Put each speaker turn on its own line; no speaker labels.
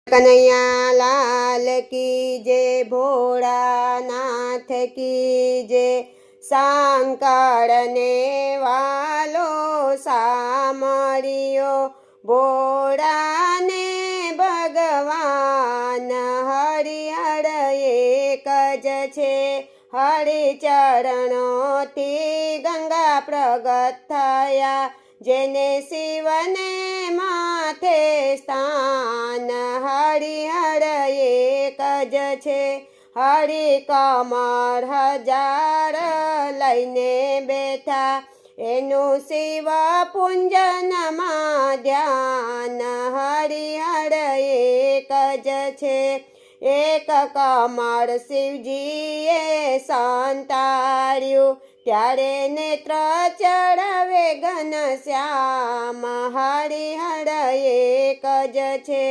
कन्हैया लाल की जय, भोળાનાથ की जय। शंकर ने वालो सामरियो, भोળા ने भगवान हरिहर एक ज छे। हरि चरणोथी गंगा प्रगट थया, जेने शिवने माथे स्थान हरिहर एक ज छे। हरि कमर हजार लईने बेठा, एनु शिव पूंजन मां ध्यान हरिहर एक ज छे। एक कमर शिवजीए संतार्यु, त्यारे नेत्र चढ़ावे घनश्याम हरिहर एक ज छे।